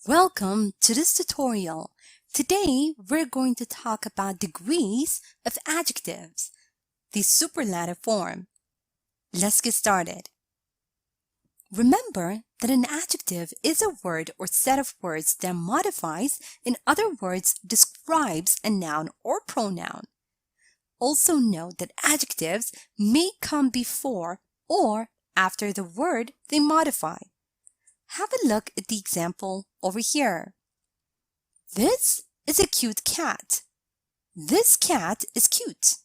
Welcome to this tutorial. Today, we're going to talk about degrees of adjectives, the superlative form. Let's get started. Remember that an adjective is a word or set of words that modifies, in other words, describes a noun or pronoun. Also note that adjectives may come before or after the word they modify. Have a look at the example over here. This is a cute cat. This cat is cute.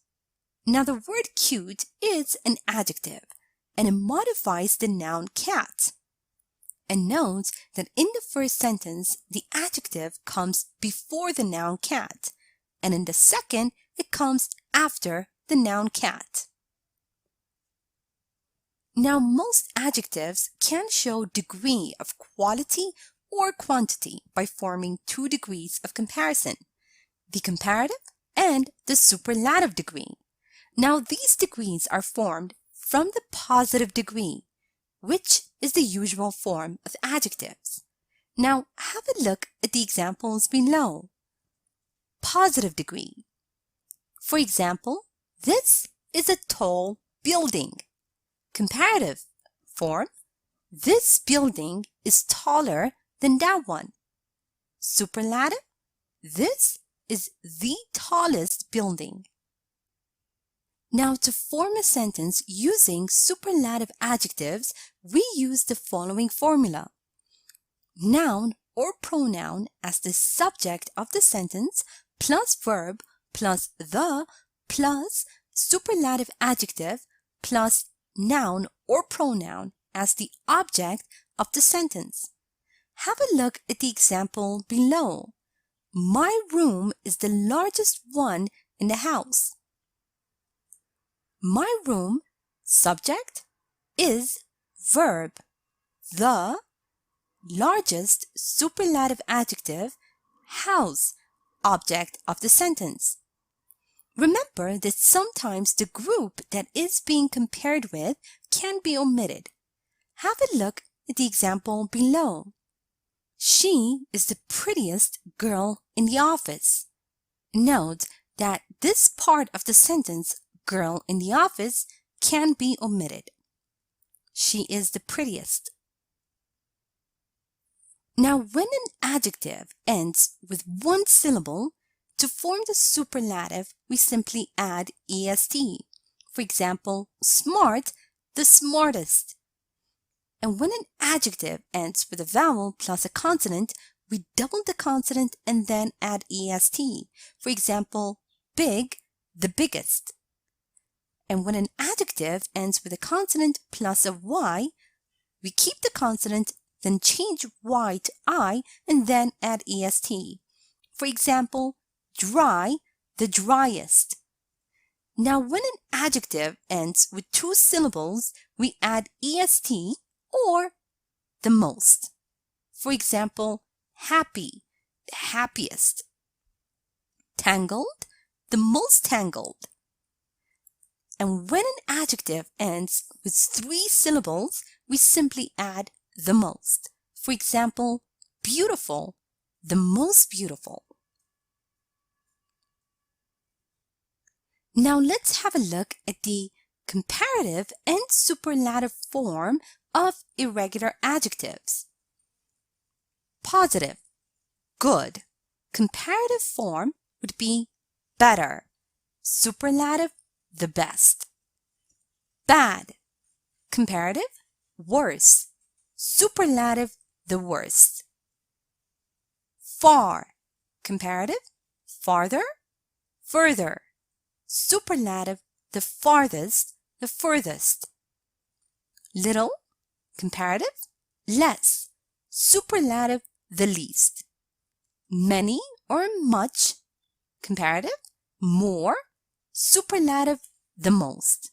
Now the word cute is an adjective and it modifies the noun cat. And note that in the first sentence, the adjective comes before the noun cat, and in the second, it comes after the noun cat. Now, most adjectives can show degree of quality or quantity by forming two degrees of comparison, the comparative and the superlative degree. Now, these degrees are formed from the positive degree, which is the usual form of adjectives. Now, have a look at the examples below. Positive degree. For example, this is a tall building. Comparative form, this building is taller than that one. Superlative, this is the tallest building. Now, to form a sentence using superlative adjectives, we use the following formula. Noun or pronoun as the subject of the sentence plus verb plus the plus superlative adjective plus noun or pronoun as the object of the sentence. Have a look at the example below. My room is the largest one in the house. My room, subject, is verb. The largest superlative adjective, house, object of the sentence. Remember that sometimes the group that is being compared with can be omitted. Have a look at the example below. She is the prettiest girl in the office. Note that this part of the sentence, girl in the office, can be omitted. She is the prettiest. Now, when an adjective ends with one syllable, to form the superlative, we simply add est. For example, smart, the smartest. And when an adjective ends with a vowel plus a consonant, we double the consonant and then add est. For example, big, the biggest. And when an adjective ends with a consonant plus a y, we keep the consonant, then change y to I, and then add est. For example, dry, the driest. Now, when an adjective ends with two syllables, we add est or the most. For example, happy, the happiest. Tangled, the most tangled. And when an adjective ends with three syllables, we simply add the most. For example, beautiful, the most beautiful. Now let's have a look at the comparative and superlative form of irregular adjectives. Positive, good. Comparative form would be better. Superlative, the best. Bad. Comparative, worse. Superlative, the worst. Far. Comparative, farther, further. Superlative, the farthest, the furthest. Little, comparative, less. Superlative, the least. Many or much, comparative, more. Superlative, the most.